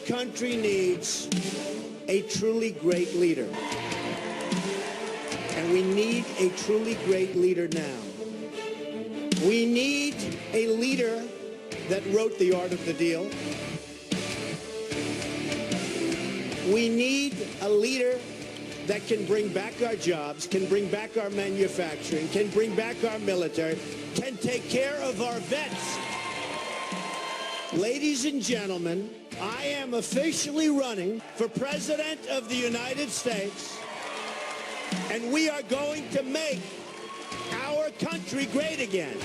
country needs a truly great leader. And we need a truly great leader now. We need a leader that wrote The Art of the Deal. We need a leader that can bring back our jobs, can bring back our manufacturing, can bring back our military, can take care of our vets. Ladies and gentlemen, I am officially running for President of the United States, and we are going to make our country great again.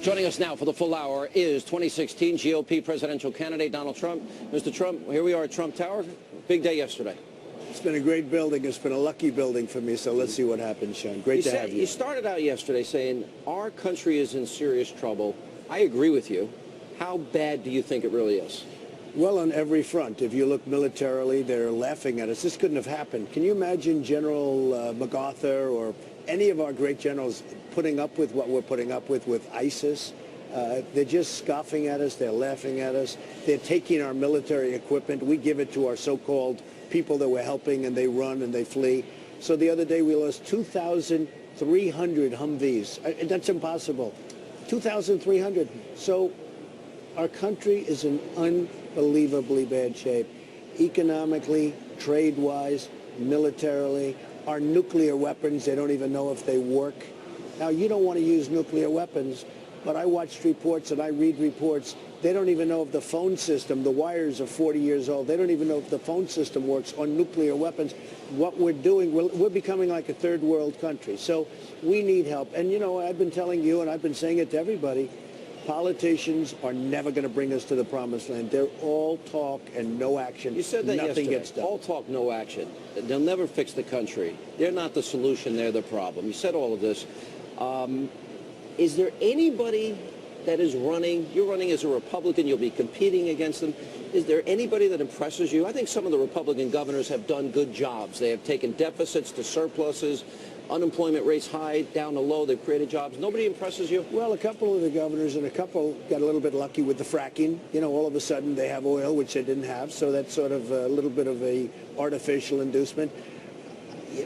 Joining us now for the full hour is 2016 GOP presidential candidate Donald Trump. Mr. Trump, here we are at Trump Tower. Big day yesterday. It's been a great building. It's been a lucky building for me, so let's see what happens, Sean. Great to have you. You started out yesterday saying our country is in serious trouble. I agree with you. How bad do you think it really is? Well, on every front. If you look militarily, they're laughing at us. This couldn't have happened. Can you imagine General MacArthur or any of our great generals putting up with what we're putting up with ISIS? They're just scoffing at us. They're laughing at us. They're taking our military equipment. We give it to our so-called people that we're helping, and they run and they flee. So the other day we lost 2,300 Humvees. That's impossible. 2,300. So our country is in unbelievably bad shape, economically, trade-wise, militarily. Our nuclear weapons, they don't even know if they work. Now, you don't want to use nuclear weapons, but I watched reports and I read reports. They don't even know if the phone system, the wires are 40 years old. They don't even know if the phone system works on nuclear weapons. What we're doing, we're becoming like a third world country. So we need help. And, you know, I've been telling you, and I've been saying it to everybody, politicians are never going to bring us to the promised land. They're all talk and no action. You said that Nothing yesterday. gets done. All talk, no action. They'll never fix the country. They're not the solution. They're the problem. You said all of this. Is there anybody that is running? You're running as a Republican. You'll be competing against them. Is there anybody that impresses you? I think some of the Republican governors have done good jobs. They have taken deficits to surpluses. Unemployment rates high, down to low. They've created jobs. Nobody impresses you? Well, a couple of the governors and a couple got a little bit lucky with the fracking. You know, all of a sudden they have oil, which they didn't have. So that's sort of a little bit of a artificial inducement.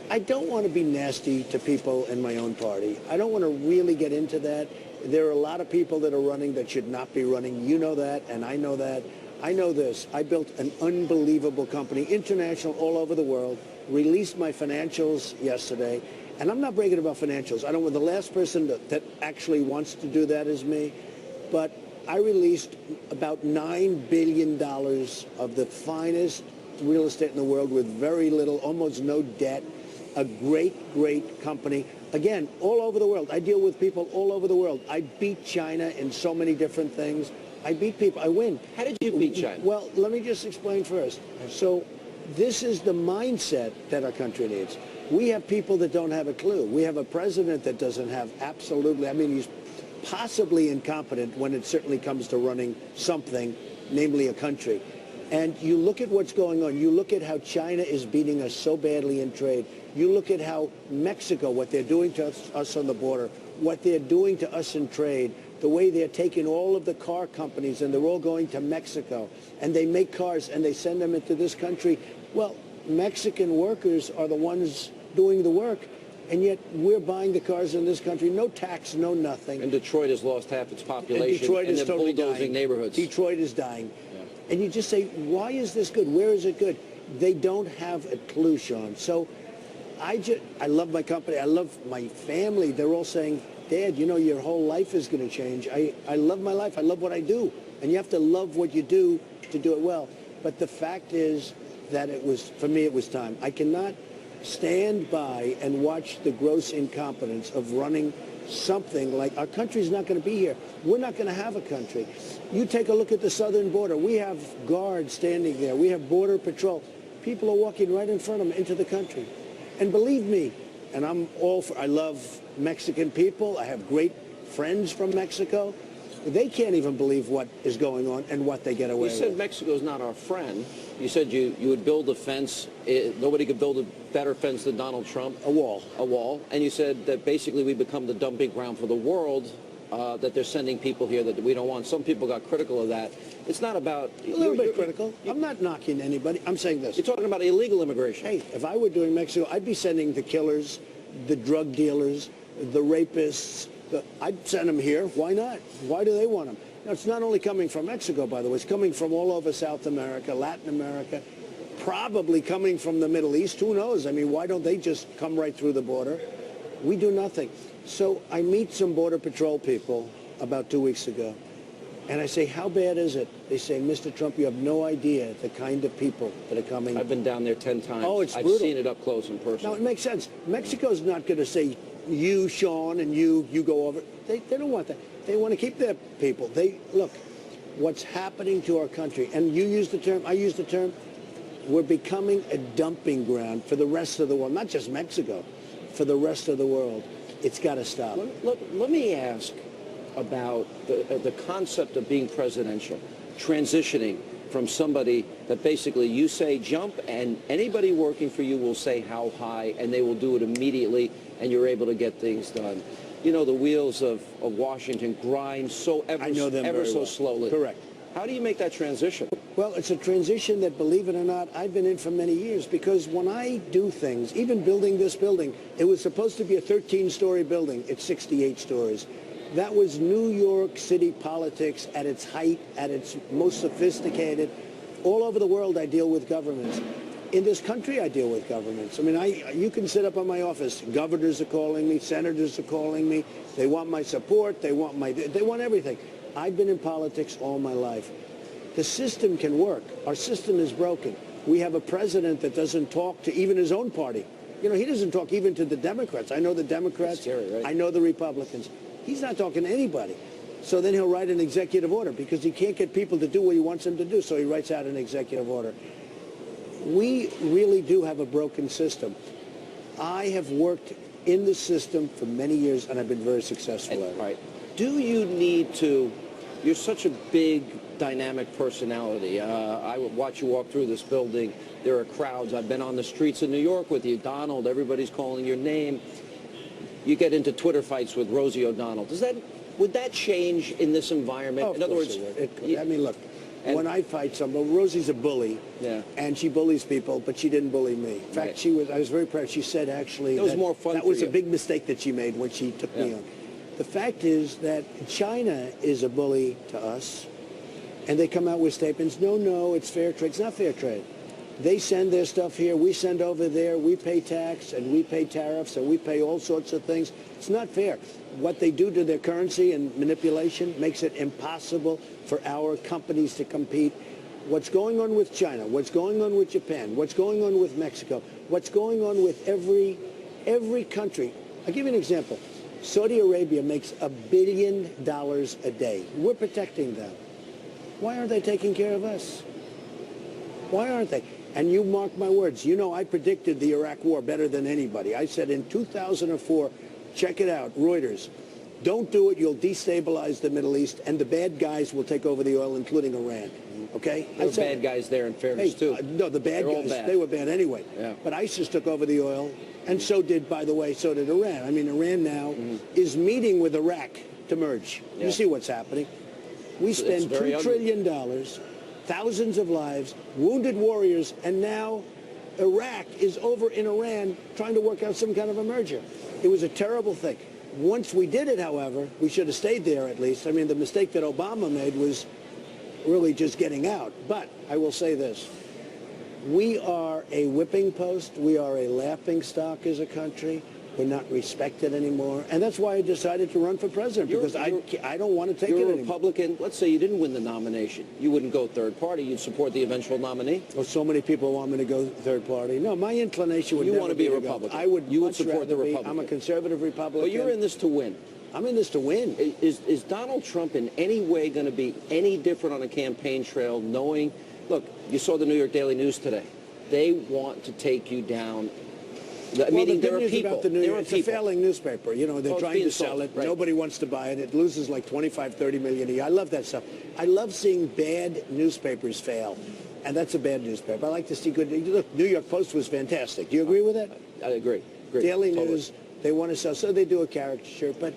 I don't want to be nasty to people in my own party. I don't want to really get into that. There are a lot of people that are running that should not be running. You know that, and I know that. I know this. I built an unbelievable company, international, all over the world, released my financials yesterday. And I'm not bragging about financials. I don't want the last person that actually wants to do that is me. But I released about $9 billion of the finest real estate in the world with very little, almost no debt. A great, great company. Again, all over the world. I deal with people all over the world. I beat China in so many different things. I beat people. I win. How did you beat China? Well, let me just explain first. So this is the mindset that our country needs. We have people that don't have a clue. We have a president that doesn't have absolutely, I mean, he's possibly incompetent when it certainly comes to running something, namely a country. And you look at what's going on. You look at how China is beating us so badly in trade. You look at how Mexico, what they're doing to us on the border, what they're doing to us in trade, the way they're taking all of the car companies and they're all going to Mexico and they make cars and they send them into this country. Well, Mexican workers are the ones doing the work, and yet we're buying the cars in this country. No tax, no nothing. And Detroit has lost half its population. And Detroit is totally bulldozing dying. Neighborhoods. Detroit is dying. Yeah. And you just say, why is this good? Where is it good? They don't have a clue, Sean. So I love my company. I love my family. They're all saying, Dad, you know, your whole life is going to change. I love my life. I love what I do. And you have to love what you do to do it well. But the fact is that it was, for me, it was time. I cannot stand by and watch the gross incompetence of running something like our country's not going to be here. We're not going to have a country. You take a look at the southern border. We have guards standing there. We have border patrol. People are walking right in front of them into the country. And believe me, and I'm all for, I love Mexican people. I have great friends from Mexico. They can't even believe what is going on and what they get away with. You said Mexico's not our friend. You said you would build a fence. Nobody could build a better fence than Donald Trump. A wall. A wall. And you said that basically we become the dumping ground for the world. that they're sending people here that we don't want. Some people got critical of that. It's not about... A little bit critical. I'm not knocking anybody. I'm saying this. You're talking about illegal immigration. Hey, if I were doing Mexico, I'd be sending the killers, the drug dealers, the rapists. I'd send them here. Why not? Why do they want them? Now, it's not only coming from Mexico, by the way. It's coming from all over South America, Latin America, probably coming from the Middle East. Who knows? I mean, why don't they just come right through the border? We do nothing. So I meet some Border Patrol people about 2 weeks ago, and I say, how bad is it? They say, Mr. Trump, you have no idea the kind of people that are coming. I've been down there 10 times. Oh, it's brutal. I've seen it up close and personal. Now, it makes sense. Mexico's not going to say, you, Sean, and you go over. They don't want that. They want to keep their people. Look, what's happening to our country, and you use the term, I use the term, we're becoming a dumping ground for the rest of the world, not just Mexico, for the rest of the world. It's got to stop. Let me ask about the concept of being presidential, transitioning from somebody that basically you say jump and anybody working for you will say how high and they will do it immediately and you're able to get things done. You know, the wheels of Washington grind so ever so slowly. Correct. How do you make that transition? Well, it's a transition that, believe it or not, I've been in for many years, because when I do things, even building this building, it was supposed to be a 13-story building. It's 68 stories. That was New York City politics at its height, at its most sophisticated. All over the world, I deal with governments. In this country, I deal with governments. I mean, you can sit up on my office. Governors are calling me. Senators are calling me. They want my support. They want everything. I've been in politics all my life. The system can work. Our system is broken. We have a president that doesn't talk to even his own party. You know, he doesn't talk even to the Democrats. I know the Democrats. That's scary, right? I know the Republicans. He's not talking to anybody. So then he'll write an executive order because he can't get people to do what he wants them to do. So he writes out an executive order. We really do have a broken system. I have worked in the system for many years, and I've been very successful at it. Right. Do you need to, you're such a big, dynamic personality. I would watch you walk through this building. There are crowds. I've been on the streets of New York with you, Donald. Everybody's calling your name. You get into Twitter fights with Rosie O'Donnell. Would that change in this environment? Oh, in other words, it could. I mean, look, when I fight somebody, Rosie's a bully, and she bullies people, but she didn't bully me. In fact, I was very proud. She said, actually, that was more fun. That was a big mistake that she made when she took me on. The fact is that China is a bully to us, and they come out with statements, no, it's fair trade. It's not fair trade. They send their stuff here, we send over there, we pay tax, and we pay tariffs, and we pay all sorts of things. It's not fair. What they do to their currency and manipulation makes it impossible for our companies to compete. What's going on with China, what's going on with Japan, what's going on with Mexico, what's going on with every country. I'll give you an example. Saudi Arabia makes $1 billion a day. We're protecting them. Why aren't they taking care of us? Why aren't they? And you mark my words. You know, I predicted the Iraq war better than anybody. I said in 2004, check it out, Reuters, don't do it, you'll destabilize the Middle East, and the bad guys will take over the oil, including Iran. Okay? There were bad guys there, in fairness, too. No, the bad guys, they were bad anyway. Yeah. But ISIS took over the oil, and so did, by the way, so did Iran. I mean, Iran now is meeting with Iraq to merge. You see what's happening. We spend $2 trillion, thousands of lives, wounded warriors, and now Iraq is over in Iran trying to work out some kind of a merger. It was a terrible thing. Once we did it, however, we should have stayed there at least. I mean, the mistake that Obama made was really just getting out. But I will say this. We are a whipping post. We are a laughing stock as a country. We're not respected anymore. And that's why I decided to run for president, because I don't want to take it anymore. You're a Republican. Let's say you didn't win the nomination. You wouldn't go third party. You'd support the eventual nominee. Well, so many people want me to go third party. No, my inclination would never want to be a Republican. You would support the Republican. I'm a conservative Republican. But you're in this to win. I'm in this to win. Is Donald Trump in any way going to be any different on a campaign trail, knowing, look, you saw the New York Daily News today. They want to take you down. Meaning there are people. It's a failing newspaper. You know, they're trying to sell it. Right. Nobody wants to buy it. It loses like 25, 30 million a year. I love that stuff. I love seeing bad newspapers fail. And that's a bad newspaper. I like to see good. Look, New York Post was fantastic. Do you agree with that? I agree. Daily News, they want to sell. So they do a caricature. But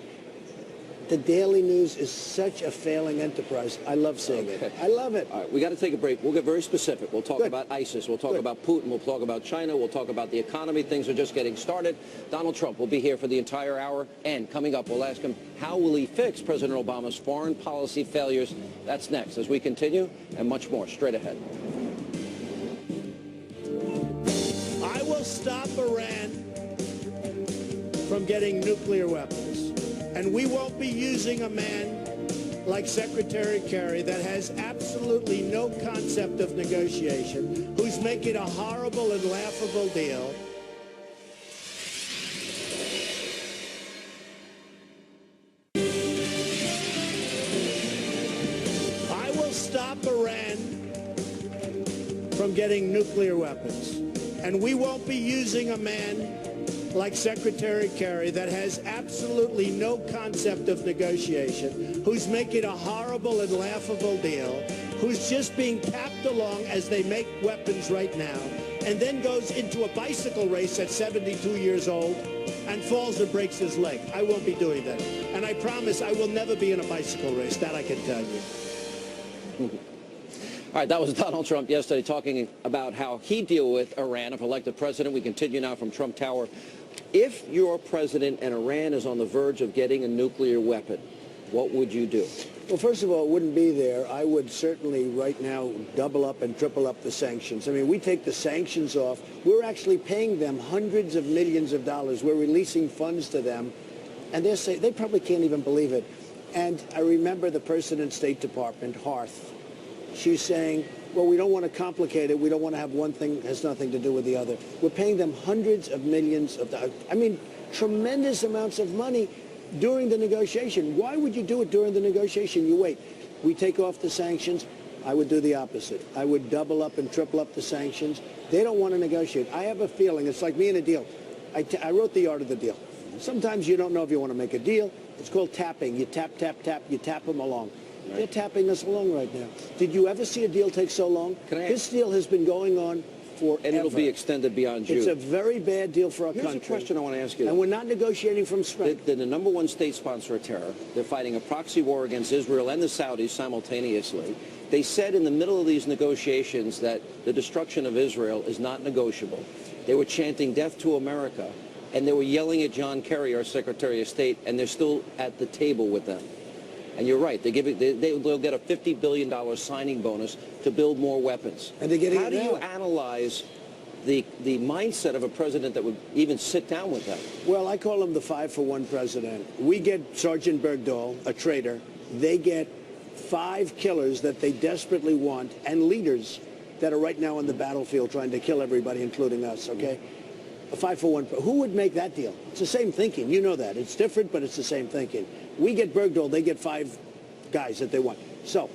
the Daily News is such a failing enterprise. I love seeing it. I love it. All right, we got to take a break. We'll get very specific. We'll talk Good. about ISIS. We'll talk Good. about Putin. We'll talk about China. We'll talk about the economy. Things are just getting started. Donald Trump will be here for the entire hour. And coming up, we'll ask him, how will he fix President Obama's foreign policy failures? That's next as we continue, and much more straight ahead. I will stop Iran from getting nuclear weapons. And we won't be using a man like Secretary Kerry that has absolutely no concept of negotiation, who's making a horrible and laughable deal. I will stop Iran from getting nuclear weapons. And we won't be using a man like Secretary Kerry that has absolutely no concept of negotiation, who's making a horrible and laughable deal, who's just being tapped along as they make weapons right now, and then goes into a bicycle race at 72 years old and falls and breaks his leg. I won't be doing that. And I promise I will never be in a bicycle race. That I can tell you. All right, that was Donald Trump yesterday talking about how he'd deal with Iran if elected president. We continue now from Trump Tower. If you're president and Iran is on the verge of getting a nuclear weapon, what would you do? Well, first of all, it wouldn't be there. I would certainly right now double up and triple up the sanctions. I mean, we take the sanctions off. We're actually paying them hundreds of millions of dollars. We're releasing funds to them. And they probably can't even believe it. And I remember the person in State Department, Harth. She's saying, well, we don't want to complicate it. We don't want to have one thing that has nothing to do with the other. We're paying them hundreds of millions of dollars. I mean, tremendous amounts of money during the negotiation. Why would you do it during the negotiation? You wait. We take off the sanctions. I would do the opposite. I would double up and triple up the sanctions. They don't want to negotiate. I have a feeling it's like me and a deal. I wrote the art of the deal. Sometimes you don't know if you want to make a deal. It's called tapping. You tap, tap, tap. You tap them along. Right. They're tapping us along right now. Did you ever see a deal take so long? This deal has been going on forever. And it'll be extended beyond June. It's a very bad deal for our country. Here's a question I want to ask you. And we're not negotiating from strength. They're the number one state sponsor of terror. They're fighting a proxy war against Israel and the Saudis simultaneously. They said in the middle of these negotiations that the destruction of Israel is not negotiable. They were chanting death to America, and they were yelling at John Kerry, our Secretary of State, and they're still at the table with them. And you're right. They'll get a $50 billion signing bonus to build more weapons. And they're getting How do you analyze the mindset of a president that would even sit down with them? Well, I call him the 5-for-1 president. We get Sergeant Bergdahl, a traitor. They get 5 killers that they desperately want, and leaders that are right now on the battlefield trying to kill everybody, including us, okay? A 5-for-1. Who would make that deal? It's the same thinking. You know that. It's different, but it's the same thinking. We get Bergdahl. They get 5 guys that they want. So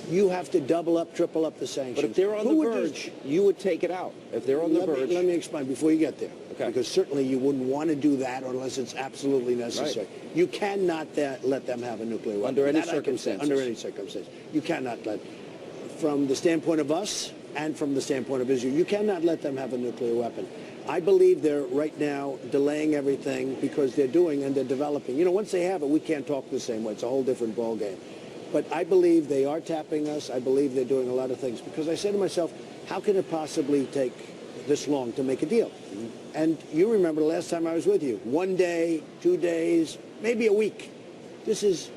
you have to double up, triple up the sanctions. But if they're on the verge, you would take it out. If they're on the verge. Let me explain before you get there. Okay. Because certainly you wouldn't want to do that unless it's absolutely necessary. Right. You cannot let them have a nuclear weapon. Under any circumstances. Under any circumstance. You cannot let, from the standpoint of us and from the standpoint of Israel, you cannot let them have a nuclear weapon. I believe they're right now delaying everything because they're doing and they're developing. You know, once they have it, we can't talk the same way. It's a whole different ballgame. But I believe they are tapping us. I believe they're doing a lot of things because I say to myself, how can it possibly take this long to make a deal? Mm-hmm. And you remember the last time I was with you. 1 day, 2 days, maybe a week. This is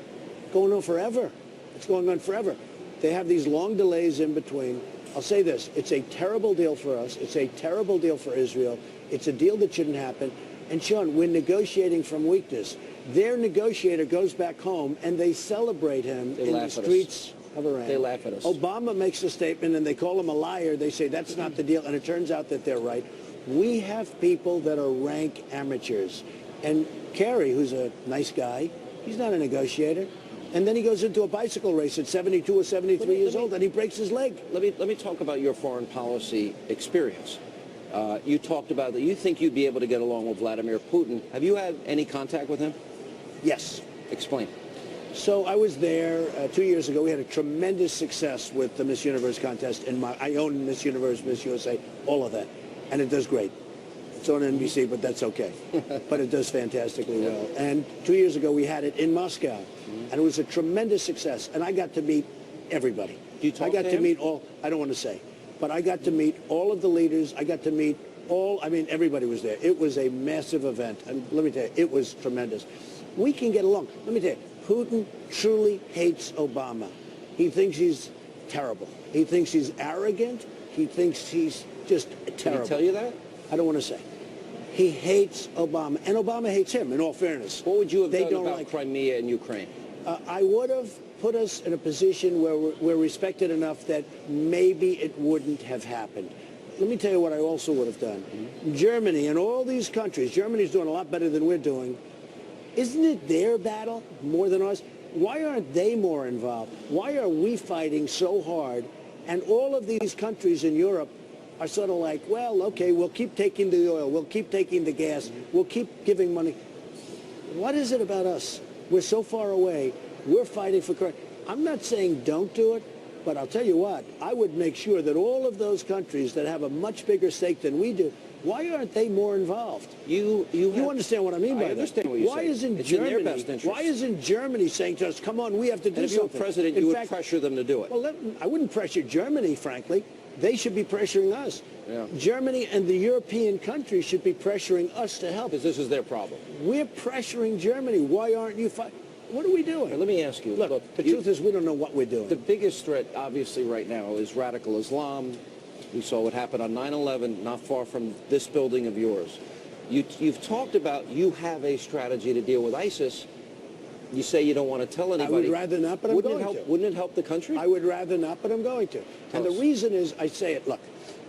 going on forever. It's going on forever. They have these long delays in between. I'll say this, it's a terrible deal for us. It's a terrible deal for Israel. It's a deal that shouldn't happen. And Sean, we're negotiating from weakness. Their negotiator goes back home and they celebrate him in the streets of Iran. They laugh at us. Obama makes a statement and they call him a liar. They say that's not the deal. And it turns out that they're right. We have people that are rank amateurs. And Kerry, who's a nice guy, he's not a negotiator. And then he goes into a bicycle race at 72 or 73 years old, and he breaks his leg. Let me talk about your foreign policy experience. You talked about that you think you'd be able to get along with Vladimir Putin. Have you had any contact with him? Yes. Explain. So I was there 2 years ago. We had a tremendous success with the Miss Universe contest. I own Miss Universe, Miss USA, all of that. And it does great. It's on NBC, but that's okay. But it does fantastically well. And 2 years ago, we had it in Moscow, and it was a tremendous success. And I got to meet everybody. I got to meet all, I don't want to say, but I got to meet all of the leaders. I got to meet all, I mean, everybody was there. It was a massive event. And let me tell you, it was tremendous. We can get along. Let me tell you, Putin truly hates Obama. He thinks he's terrible. He thinks he's arrogant. He thinks he's just terrible. Did he tell you that? I don't want to say. He hates Obama, and Obama hates him, in all fairness. What would you have done about Crimea and Ukraine? I would have put us in a position where we're respected enough that maybe it wouldn't have happened. Let me tell you what I also would have done. Germany and all these countries, Germany's doing a lot better than we're doing. Isn't it their battle more than ours? Why aren't they more involved? Why are we fighting so hard? And all of these countries in Europe are sort of like, well, okay, we'll keep taking the oil, we'll keep taking the gas, we'll keep giving money. What is it about us? We're so far away. We're fighting for correct. I'm not saying don't do it, but I'll tell you what, I would make sure that all of those countries that have a much bigger stake than we do, why aren't they more involved? You understand what I mean by that? I understand what you're saying. It's in their best interest. Why isn't Germany saying to us, come on, we have to do something? If you were president, you would pressure them to do it. Well, I wouldn't pressure Germany, frankly. They should be pressuring us. Yeah. Germany and the European countries should be pressuring us to help. Because this is their problem. We're pressuring Germany. Why aren't you fighting? What are we doing? Let me ask you. Look, the truth is we don't know what we're doing. The biggest threat, obviously, right now is radical Islam. We saw what happened on 9/11, not far from this building of yours. You've talked about you have a strategy to deal with ISIS. You say you don't want to tell anybody. I would rather not, but I'm going to. Wouldn't it help the country? I would rather not, but I'm going to. And the reason is, I say it, look,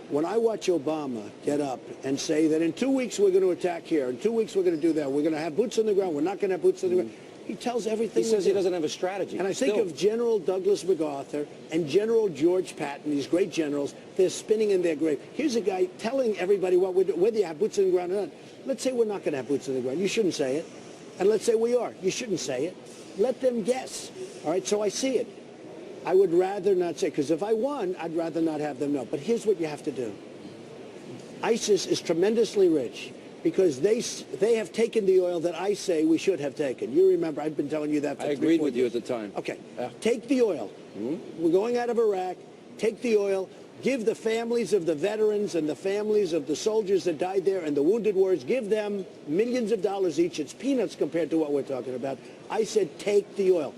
when I watch Obama get up and say that in 2 weeks we're going to attack here, in 2 weeks we're going to do that, we're going to have boots on the ground, we're not going to have boots on the ground, he tells everything. He says he doesn't have a strategy. And I think of General Douglas MacArthur and General George Patton, these great generals, they're spinning in their grave. Here's a guy telling everybody what we're doing, whether you have boots on the ground or not. Let's say we're not going to have boots on the ground. You shouldn't say it. And let's say we are. You shouldn't say it. Let them guess. All right, so I see it. I would rather not say, because if I won, I'd rather not have them know. But here's what you have to do. ISIS is tremendously rich because they have taken the oil that I say we should have taken. You remember, I've been telling you that for 3 or 4 years. I agreed with you at the time. Okay, take the oil. We're going out of Iraq. Take the oil. Give the families of the veterans and the families of the soldiers that died there and the wounded warriors, give them millions of dollars each. It's peanuts compared to what we're talking about. I said, take the oil.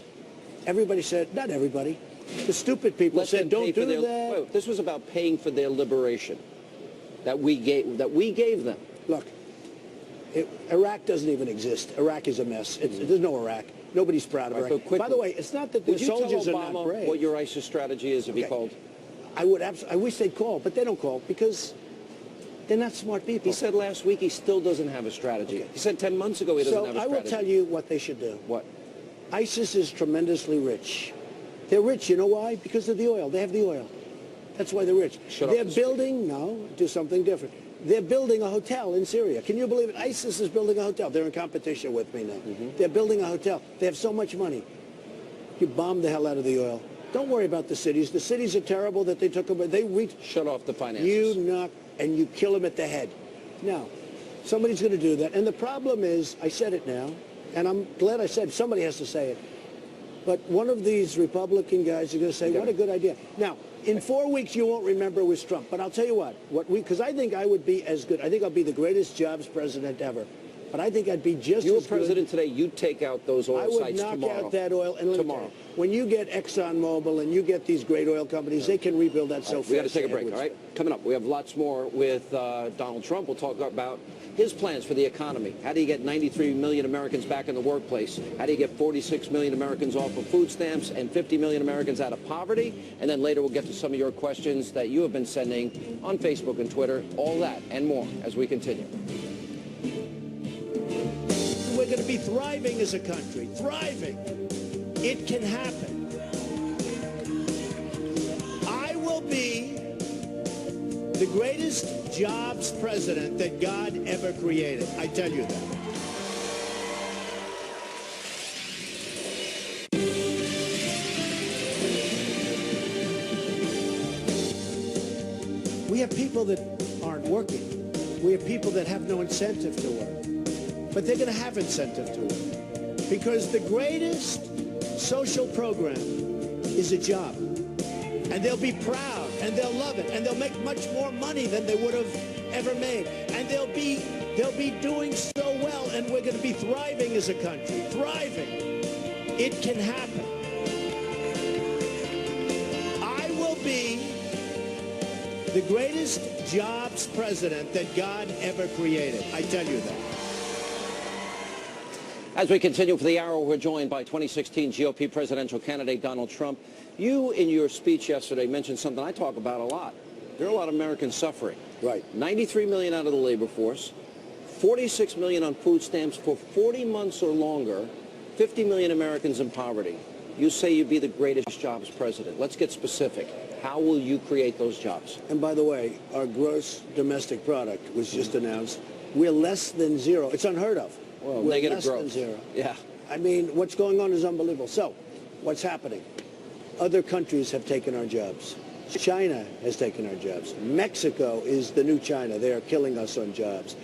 Everybody said, not everybody. The stupid people said, don't do that. Wait, this was about paying for their liberation that we gave them. Look, Iraq doesn't even exist. Iraq is a mess. There's no Iraq. Nobody's proud of Iraq. By the way, it's not that the soldiers are not brave. Would you tell Obama what your ISIS strategy is if he called? I wish they'd call, but they don't call because they're not smart people. He said last week he still doesn't have a strategy. Okay. He said 10 months ago he doesn't have a strategy. So I will tell you what they should do. What? ISIS is tremendously rich. They're rich. You know why? Because of the oil. They have the oil. That's why they're rich. They're building, do something different. They're building a hotel in Syria. Can you believe it? ISIS is building a hotel. They're in competition with me now. They're building a hotel. They have so much money. You bomb the hell out of the oil. Don't worry about the cities. The cities are terrible that they took them. Shut off the finances. You knock and you kill them at the head. Now, somebody's going to do that. And the problem is, I said it now, and I'm glad I said somebody has to say it. But one of these Republican guys is going to say, what a good idea. Now, in 4 weeks, you won't remember it was Trump. But I'll tell you what because I think I would be as good. I think I'll be the greatest jobs president ever. But I think I'd be just as good. You were president today, you'd take out those oil sites tomorrow. I would knock out that oil. And tomorrow. When you get ExxonMobil and you get these great oil companies, they can rebuild that so fast. We got to take a break, all right? Coming up, we have lots more with Donald Trump. We'll talk about his plans for the economy. How do you get 93 million Americans back in the workplace? How do you get 46 million Americans off of food stamps and 50 million Americans out of poverty? And then later we'll get to some of your questions that you have been sending on Facebook and Twitter. All that and more as we continue. We're going to be thriving as a country. Thriving. It can happen. I will be the greatest jobs president that God ever created. I tell you that. We have people that aren't working. We have people that have no incentive to work. But they're going to have incentive to work. Because the greatest social program is a job. And they'll be proud, and they'll love it, and they'll make much more money than they would have ever made. And they'll be doing so well, and we're going to be thriving as a country. Thriving. It can happen. I will be the greatest jobs president that God ever created. I tell you that. As we continue for the hour, we're joined by 2016 GOP presidential candidate Donald Trump. You, in your speech yesterday, mentioned something I talk about a lot. There are a lot of Americans suffering. Right. 93 million out of the labor force, 46 million on food stamps for 40 months or longer, 50 million Americans in poverty. You say you'd be the greatest jobs president. Let's get specific. How will you create those jobs? And by the way, our gross domestic product was just announced. We're less than zero. It's unheard of. Well, we're negative less growth. than zero. Yeah. I mean, what's going on is unbelievable. So, what's happening? Other countries have taken our jobs. China has taken our jobs. Mexico is the new China. They are killing us on jobs.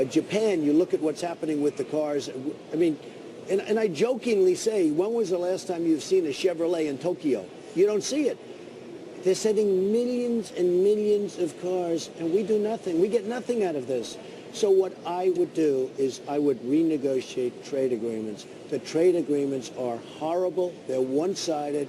Japan, you look at what's happening with the cars. I mean, and I jokingly say, when was the last time you've seen a Chevrolet in Tokyo? You don't see it. They're sending millions and millions of cars, and we do nothing. We get nothing out of this. So what I would do is I would renegotiate trade agreements. The trade agreements are horrible. They're one-sided.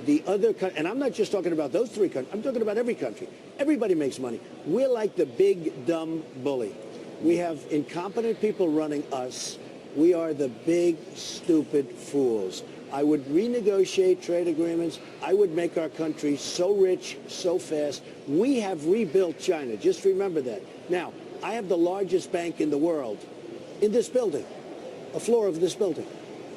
The other, and I'm not just talking about those three countries. I'm talking about every country. Everybody makes money. We're like the big, dumb bully. We have incompetent people running us. We are the big, stupid fools. I would renegotiate trade agreements. I would make our country so rich, so fast. We have rebuilt China. Just remember that. Now, I have the largest bank in the world in this building, a floor of this building.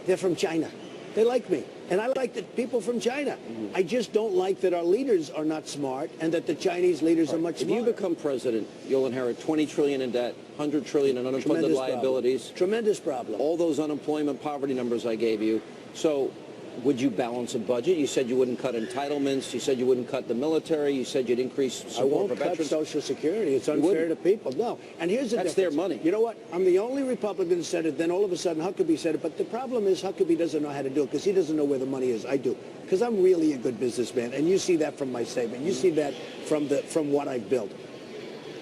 They're from China. They like me. And I like the people from China. I just don't like that our leaders are not smart and that the Chinese leaders are much smarter. If you become president, you'll inherit 20 trillion in debt, 100 trillion in unfunded liabilities. Tremendous problem. All those unemployment, poverty numbers I gave you. So would you balance a budget? You said you wouldn't cut entitlements. You said you wouldn't cut the military. You said you'd increase support I won't for cut veterans. Social Security. It's unfair to people. No. And here's the That's difference. their money. You know what? I'm the only Republican who said it. Then all of a sudden Huckabee said it. But the problem is Huckabee doesn't know how to do it because he doesn't know where the money is. I do. Because I'm really a good businessman. And you see that from my statement. You see that from what I've built.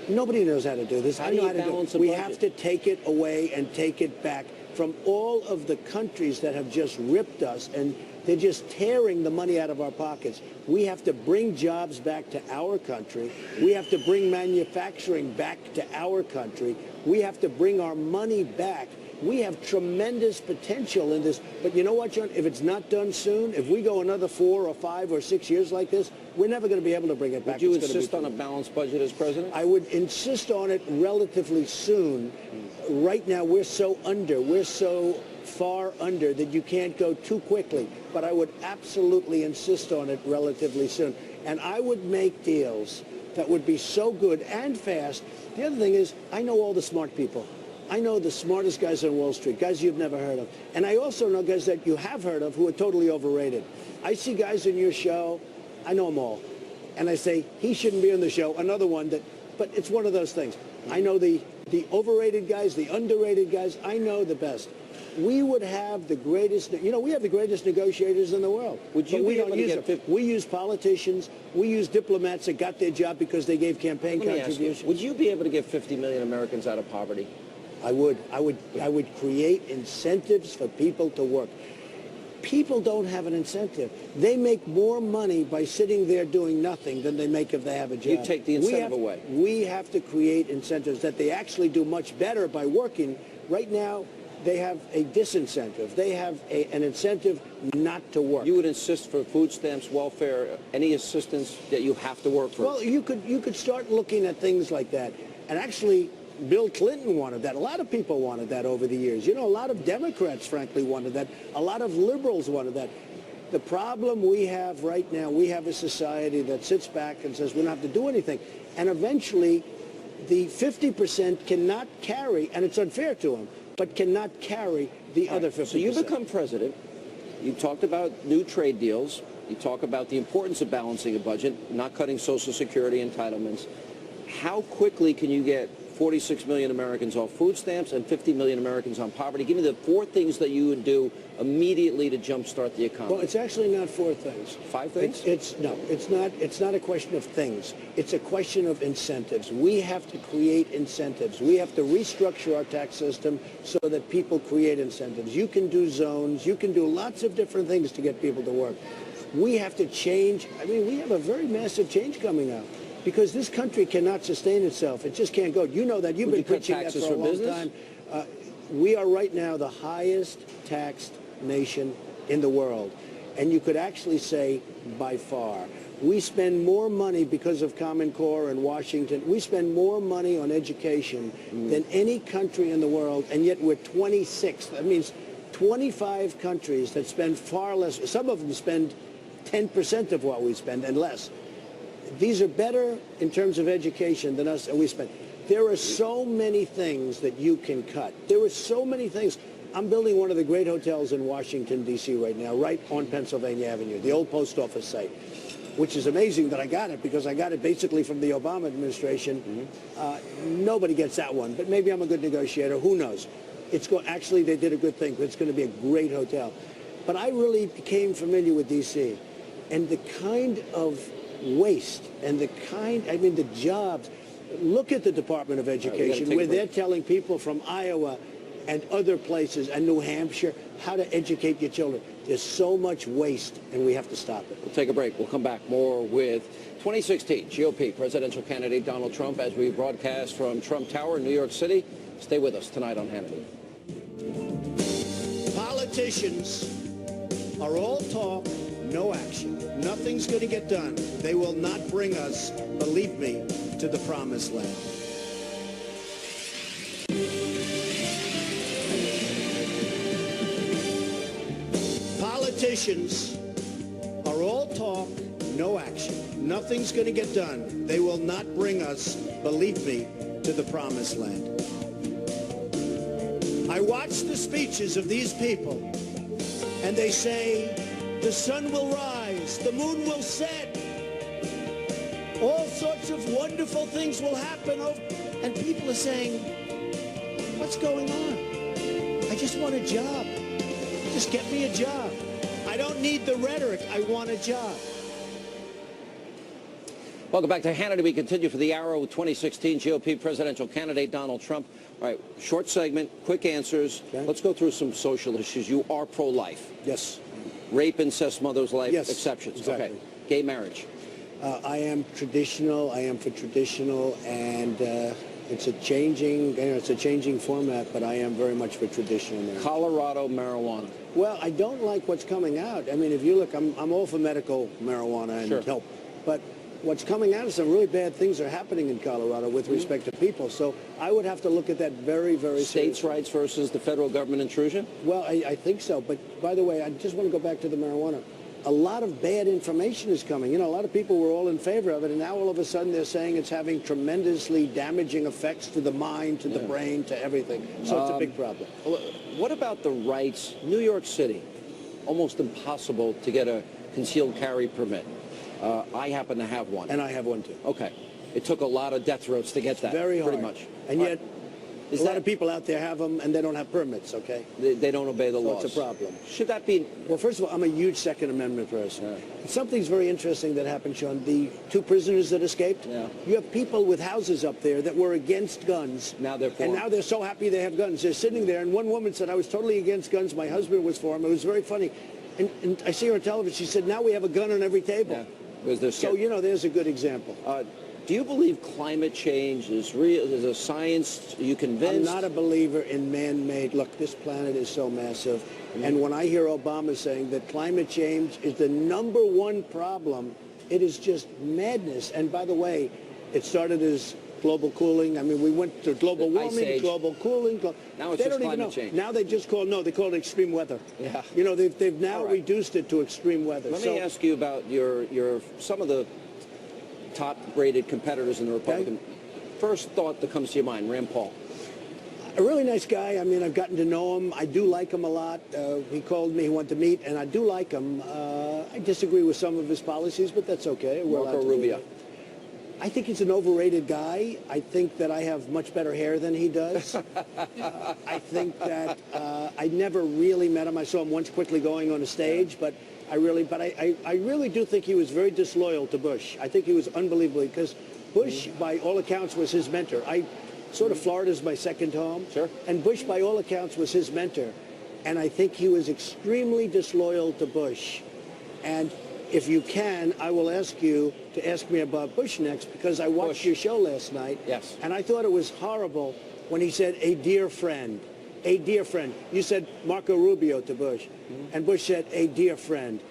Nobody knows how to do this. How I do know you how to do balance it. a We budget? have to take it away and take it back from all of the countries that have just ripped us, and they're just tearing the money out of our pockets. We have to bring jobs back to our country. We have to bring manufacturing back to our country. We have to bring our money back. We have tremendous potential in this. But you know what, John? If it's not done soon, if we go another 4 or 5 or 6 years like this, we're never going to be able to bring it back. Would you It's gonna insist be on a balanced budget as president? I would insist on it relatively soon. Right now, we're so far under that you can't go too quickly. But I would absolutely insist on it relatively soon. And I would make deals that would be so good and fast. The other thing is, I know all the smart people. I know the smartest guys on Wall Street, guys you've never heard of. And I also know guys that you have heard of who are totally overrated. I see guys in your show, I know them all. And I say, he shouldn't be on the show. Another one that, but it's one of those things. I know the overrated guys, the underrated guys. I know the best. We would have the greatest, we have the greatest negotiators in the world. Would you we be don't able to use get them. We use politicians. We use diplomats that got their job because they gave campaign Let me ask you, contributions. would you be able to get 50 million Americans out of poverty? I would create incentives for people to work. People don't have an incentive. They make more money by sitting there doing nothing than they make if they have a job. You take the incentive away. We have to create incentives that they actually do much better by working. Right now, they have a disincentive. They have an incentive not to work. You would insist for food stamps, welfare, any assistance that you have to work for? Well, you could start looking at things like that. And actually, Bill Clinton wanted that. A lot of people wanted that over the years. A lot of Democrats, frankly, wanted that. A lot of liberals wanted that. The problem we have right now, we have a society that sits back and says we don't have to do anything. And eventually, the 50% cannot carry, and it's unfair to them, but cannot carry the other 50%. So you become president. You talked about new trade deals. You talk about the importance of balancing a budget, not cutting Social Security entitlements. How quickly can you get 46 million Americans off food stamps, and 50 million Americans on poverty. Give me the 4 things that you would do immediately to jumpstart the economy. Well, it's actually not 4 things. 5 things? No, it's not. It's not a question of things. It's a question of incentives. We have to create incentives. We have to restructure our tax system so that people create incentives. You can do zones. You can do lots of different things to get people to work. We have to change. I mean, we have a very massive change coming out, because this country cannot sustain itself. It just can't go. You know that. You've been preaching that for a long time. We are right now the highest taxed nation in the world. And you could actually say by far. We spend more money because of Common Core in Washington. We spend more money on education than any country in the world, and yet we're 26th. That means 25 countries that spend far less. Some of them spend 10% of what we spend and less. These are better in terms of education than us, and we spend. There are so many things that you can cut. There are so many things. I'm building one of the great hotels in Washington, D.C. right now, right on Pennsylvania Avenue, the old post office site, which is amazing that I got it, because I got it basically from the Obama administration. Nobody gets that one, but maybe I'm a good negotiator. Who knows? Actually, they did a good thing. It's going to be a great hotel. But I really became familiar with D.C. and the kind of waste and the jobs. Look at the Department of Education, where they're telling people from Iowa and other places and New Hampshire how to educate your children. There's so much waste, and we have to stop it. We'll take a break. We'll come back more with 2016 GOP presidential candidate Donald Trump as we broadcast from Trump Tower in New York City. Stay with us tonight on Hannity. Politicians are all talk, no action. Nothing's going to get done. They will not bring us, believe me, to the promised land. Politicians are all talk, no action. Nothing's going to get done. They will not bring us, believe me, to the promised land. I watch the speeches of these people, and they say, the sun will rise, the moon will set, all sorts of wonderful things will happen. And people are saying, what's going on? I just want a job. Just get me a job. I don't need the rhetoric. I want a job. Welcome back to Hannity. We continue for the hour with 2016 GOP presidential candidate Donald Trump. All right, short segment, quick answers. Okay. Let's go through some social issues. You are pro-life. Yes. Rape, incest, mother's life, yes, exceptions. Exactly. Okay. Gay marriage. I am traditional. I am for traditional, and it's a changing format, but I am very much for traditional marriage. Colorado marijuana. Well, I don't like what's coming out. I mean, if you look, I'm all for medical marijuana and help, but what's coming out is some really bad things are happening in Colorado with respect to people. So I would have to look at that very, very seriously. States' rights versus the federal government intrusion? Well, I think so. But by the way, I just want to go back to the marijuana. A lot of bad information is coming. You know, a lot of people were all in favor of it, and now all of a sudden they're saying it's having tremendously damaging effects to the mind, to the brain, to everything. So it's a big problem. What about the rights? New York City, almost impossible to get a concealed carry permit. I happen to have one. And I have one, too. Okay. It took a lot of death throats to get that. Very hard. Pretty much. And yet, a lot of people out there have them, and they don't have permits, okay? They don't obey the laws. It's a problem. Should that be... Well, first of all, I'm a huge Second Amendment person. Something's very interesting that happened, Sean. The 2 prisoners that escaped, you have people with houses up there that were against guns. Now they're for them. And now they're so happy they have guns. They're sitting there, and one woman said, I was totally against guns. My husband was for them. It was very funny. And I see her on television. She said, now we have a gun on every table. Yeah. So, you know, there's a good example. Do you believe climate change is real? Is a science? Are you convinced? I'm not a believer in man-made. Look, this planet is so massive. And when I hear Obama saying that climate change is the #1 problem, it is just madness. And by the way, it started as global cooling. I mean, we went to global warming, global cooling. Now it's just climate change. Now they just call it extreme weather. Yeah. You know, they've now reduced it to extreme weather. Let me ask you about some of the top-rated competitors in the Republican. First thought that comes to your mind, Rand Paul. A really nice guy. I mean, I've gotten to know him. I do like him a lot. He called me. He wanted to meet, and I do like him. I disagree with some of his policies, but that's okay. Marco Rubio. I think he's an overrated guy. I think that I have much better hair than he does. I think that I never really met him. I saw him once quickly going on a stage, but I really do think he was very disloyal to Bush. I think he was unbelievably, because Bush, by all accounts, was his mentor. Florida's my second home. Sure. And Bush, by all accounts, was his mentor. And I think he was extremely disloyal to Bush. And if you can, I will ask you to ask me about Bush next, because I watched your show last night. Yes. And I thought it was horrible when he said, a dear friend. A dear friend. You said Marco Rubio to Bush. And Bush said, a dear friend.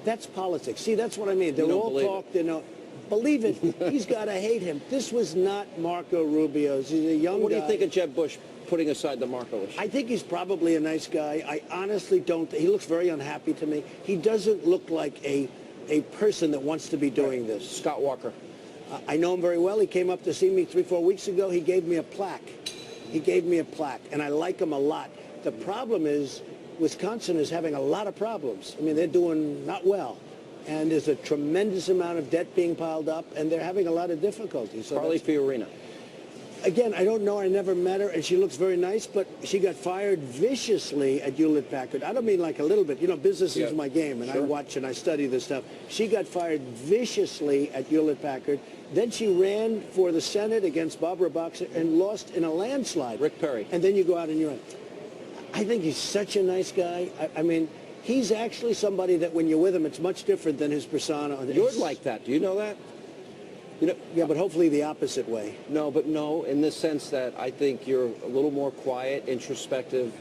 That's politics. See, that's what I mean. They're all talk. They know. Believe it, he's got to hate him. This was not Marco Rubio's. He's a young guy. What do you think of Jeb Bush, putting aside the Marco issue? I think he's probably a nice guy. I honestly don't. He looks very unhappy to me. He doesn't look like a person that wants to be doing this. Scott Walker. I know him very well. He came up to see me 3-4 weeks ago. He gave me a plaque. He gave me a plaque, and I like him a lot. The problem is Wisconsin is having a lot of problems. I mean, they're doing not well. And there's a tremendous amount of debt being piled up, and they're having a lot of difficulties. So Carly Fiorina. Again, I don't know. I never met her, and she looks very nice, but she got fired viciously at Hewlett-Packard. I don't mean like a little bit. You know, business is my game, and I watch and I study this stuff. She got fired viciously at Hewlett-Packard. Then she ran for the Senate against Barbara Boxer and lost in a landslide. Rick Perry. And then you go out and you're in. I think he's such a nice guy. I mean, he's actually somebody that when you're with him, it's much different than his persona. You're like that. Do you know that? You know, yeah, but hopefully the opposite way. No, but no, in the sense that I think you're a little more quiet, introspective,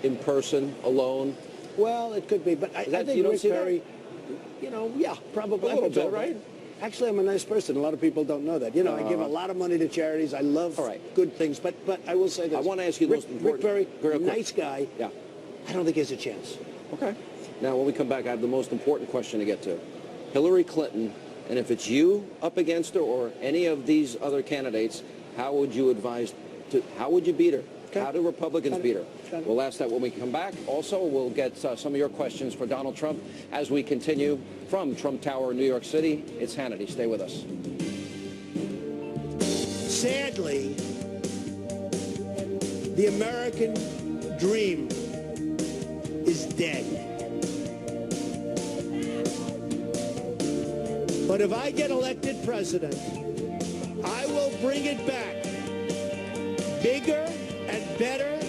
in person, alone. Well, it could be, but I think Rick Perry, you know, yeah, probably. A little bit, right? Actually, I'm a nice person. A lot of people don't know that. You know, I give a lot of money to charities. I love good things, but I will say this. I want to ask you the most important. Rick Perry, nice guy. Yeah. I don't think he has a chance. Okay. Now, when we come back, I have the most important question to get to. Hillary Clinton, and if it's you up against her or any of these other candidates, how would you how would you beat her? Okay. How do Republicans beat her? We'll ask that when we come back. Also, we'll get some of your questions for Donald Trump as we continue from Trump Tower in New York City. It's Hannity. Stay with us. Sadly, the American dream is dead. But if I get elected president, I will bring it back bigger and better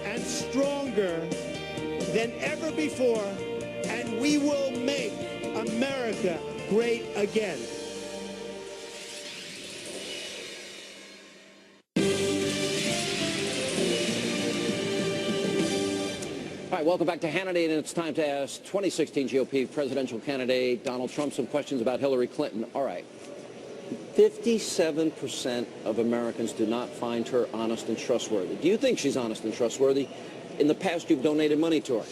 and stronger than ever before, and we will make America great again. All right, welcome back to Hannity, and it's time to ask 2016 GOP presidential candidate Donald Trump some questions about Hillary Clinton. All right. 57% of Americans do not find her honest and trustworthy. Do you think she's honest and trustworthy? In the past, you've donated money to her.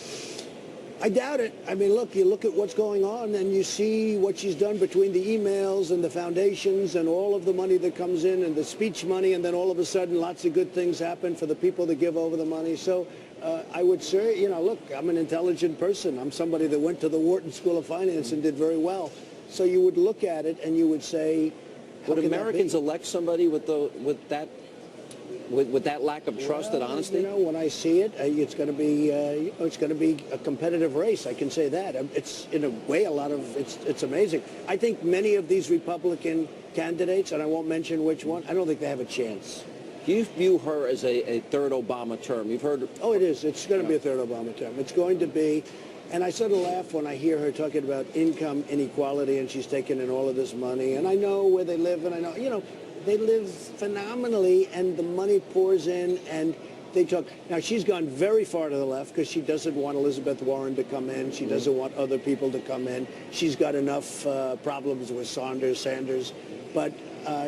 I doubt it. I mean, look, you look at what's going on and you see what she's done between the emails and the foundations and all of the money that comes in and the speech money, and then all of a sudden lots of good things happen for the people that give over the money. So I would say, you know, look, I'm an intelligent person. I'm somebody that went to the Wharton School of Finance and did very well. So you would look at it and you would say, would Americans elect somebody with that lack of trust and honesty? You know, when I see it, it's going to be it's going to be a competitive race. I can say that. It's in a way it's amazing. I think many of these Republican candidates, and I won't mention which one, I don't think they have a chance. Do you view her as a third Obama term? You've heard. Oh, it is. It's going to be a third Obama term. It's going to be. And I sort of laugh when I hear her talking about income inequality, and she's taking in all of this money. And I know where they live, and I know, you know, they live phenomenally, and the money pours in, and they talk. Now, she's gone very far to the left because she doesn't want Elizabeth Warren to come in. She doesn't want other people to come in. She's got enough problems with Sanders. But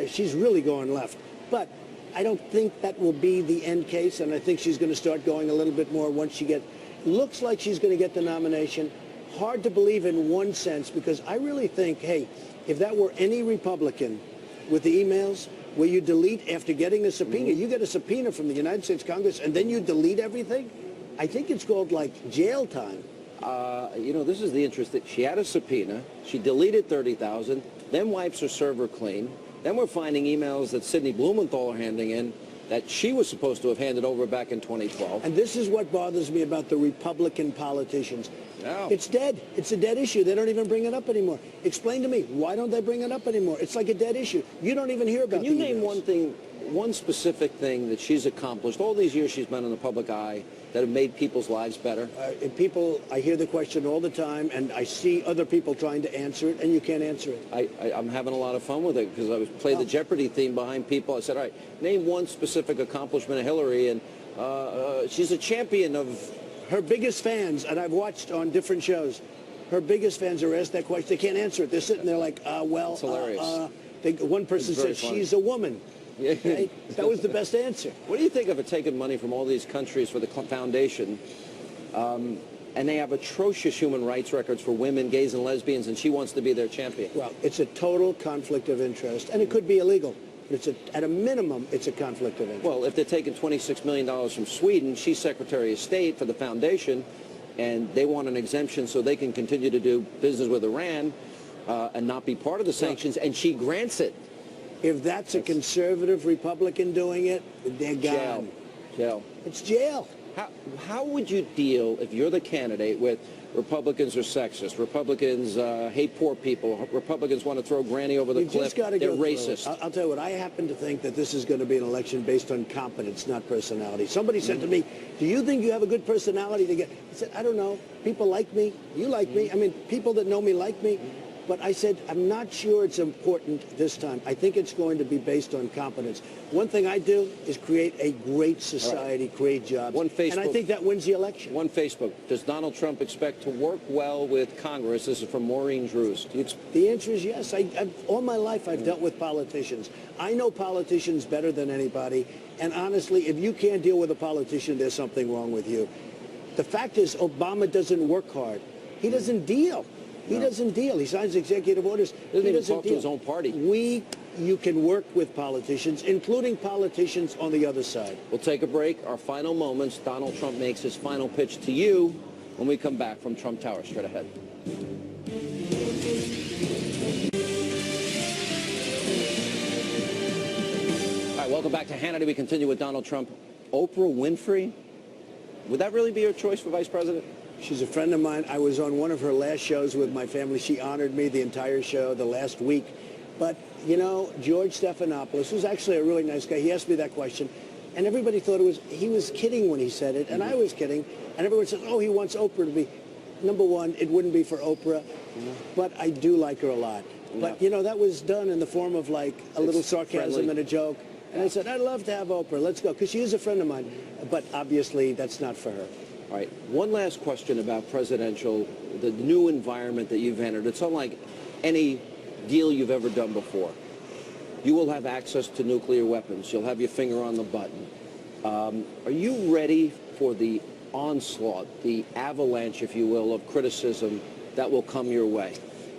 she's really going left. But I don't think that will be the end case, and I think she's going to start going a little bit more once she looks like she's going to get the nomination. Hard to believe in one sense, because I really think, hey, if that were any Republican with the emails where you delete after getting a subpoena, you get a subpoena from the United States Congress and then you delete everything, I think it's called like jail time. You know, this is the interest that she had a subpoena. She deleted 30,000, then wipes her server clean, Then we're finding emails that Sidney Blumenthal are handing in that she was supposed to have handed over back in 2012. And this is what bothers me about the Republican politicians. No. It's dead. It's a dead issue. They don't even bring it up anymore. Explain to me, why don't they bring it up anymore? It's like a dead issue. You don't even hear about it. Can you name one thing, one specific thing that she's accomplished all these years she's been in the public eye that have made people's lives better? I hear the question all the time, and I see other people trying to answer it, and you can't answer it. I'm having a lot of fun with it because I was playing the Jeopardy theme behind people. I said, all right, name one specific accomplishment of Hillary, and she's a champion of... Her biggest fans, and I've watched on different shows, her biggest fans are asked that question. They can't answer it. They're sitting there like, well... It's hilarious. One person said, she's a woman. Okay? That was the best answer. What do you think of it taking money from all these countries for the foundation, and they have atrocious human rights records for women, gays, and lesbians, and she wants to be their champion? Well, it's a total conflict of interest, and it could be illegal. At a minimum, it's a conflict of interest. Well, if they're taking $26 million from Sweden, she's Secretary of State for the foundation, and they want an exemption so they can continue to do business with Iran and not be part of the sanctions, and she grants it. If that's a conservative Republican doing it, they're gone. Jail. It's jail. How would you deal if you're the candidate with Republicans are sexist, Republicans hate poor people, Republicans want to throw Granny over the cliff, they're racist? I'll tell you what, I happen to think that this is going to be an election based on competence, not personality. Somebody said to me, do you think you have a good personality to get? I said, I don't know. People like me. You like me. I mean, people that know me like me. But I said, I'm not sure it's important this time. I think it's going to be based on competence. One thing I do is create a great society, create jobs. And I think that wins the election. One Facebook. Does Donald Trump expect to work well with Congress? This is from Maureen Drews. The answer is yes. All my life I've dealt with politicians. I know politicians better than anybody. And honestly, if you can't deal with a politician, there's something wrong with you. The fact is, Obama doesn't work hard. He doesn't deal. He doesn't deal. He signs executive orders. He doesn't even talk to his own party. You can work with politicians, including politicians on the other side. We'll take a break. Our final moments. Donald Trump makes his final pitch to you when we come back from Trump Tower. Straight ahead. All right, welcome back to Hannity. We continue with Donald Trump. Oprah Winfrey, would that really be your choice for vice president? She's a friend of mine. I was on one of her last shows with my family. She honored me the entire show, the last week. But, you know, George Stephanopoulos, who's actually a really nice guy, he asked me that question. And everybody thought he was kidding when he said it. And I was kidding. And everyone says, oh, he wants Oprah to be. Number one, it wouldn't be for Oprah. But I do like her a lot. But, you know, that was done in the form of, like, a little sarcasm friendly. And a joke. And I said, I'd love to have Oprah. Let's go. Because she is a friend of mine. But obviously, that's not for her. All right. One last question about presidential, the new environment that you've entered. It's unlike any deal you've ever done before. You will have access to nuclear weapons. You'll have your finger on the button. Are you ready for the onslaught, the avalanche, if you will, of criticism that will come your way?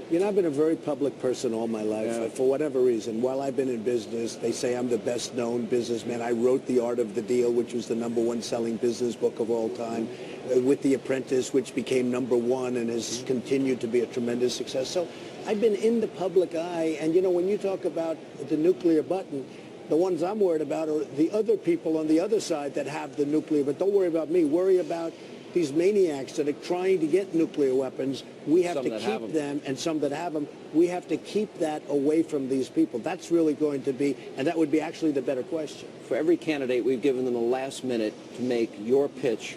You know, I've been a very public person all my life, for whatever reason. While I've been in business, they say I'm the best-known businessman. I wrote The Art of the Deal, which was the #1 selling business book of all time, with The Apprentice, which became #1 and has continued to be a tremendous success. So I've been in the public eye, and, you know, when you talk about the nuclear button, the ones I'm worried about are the other people on the other side that have the nuclear, but don't worry about me. Worry about these maniacs that are trying to get nuclear weapons. We have to keep them, and some that have them, we have to keep that away from these people. That's really going to be, and that would be actually the better question. For every candidate, we've given them the last minute to make your pitch,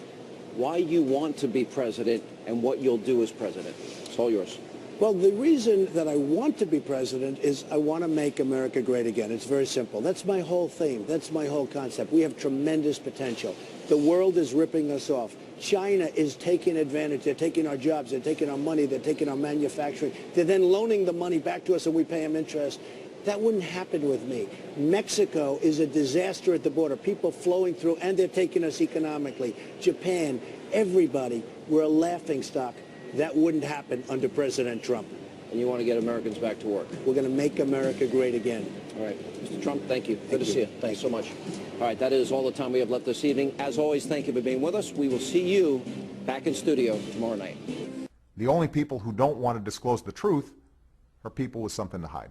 why you want to be president and what you'll do as president. It's all yours. Well, the reason that I want to be president is I want to make America great again. It's very simple. That's my whole theme. That's my whole concept. We have tremendous potential. The world is ripping us off. China is taking advantage. They're taking our jobs. They're taking our money. They're taking our manufacturing. They're then loaning the money back to us and we pay them interest. That wouldn't happen with me. Mexico is a disaster at the border. People flowing through, and they're taking us economically. Japan, everybody, we're a laughingstock. That wouldn't happen under President Trump. And you want to get Americans back to work. We're going to make America great again. All right. Mr. Trump, thank you. Good to see you. Thanks so much. All right, that is all the time we have left this evening. As always, thank you for being with us. We will see you back in studio tomorrow night. The only people who don't want to disclose the truth are people with something to hide.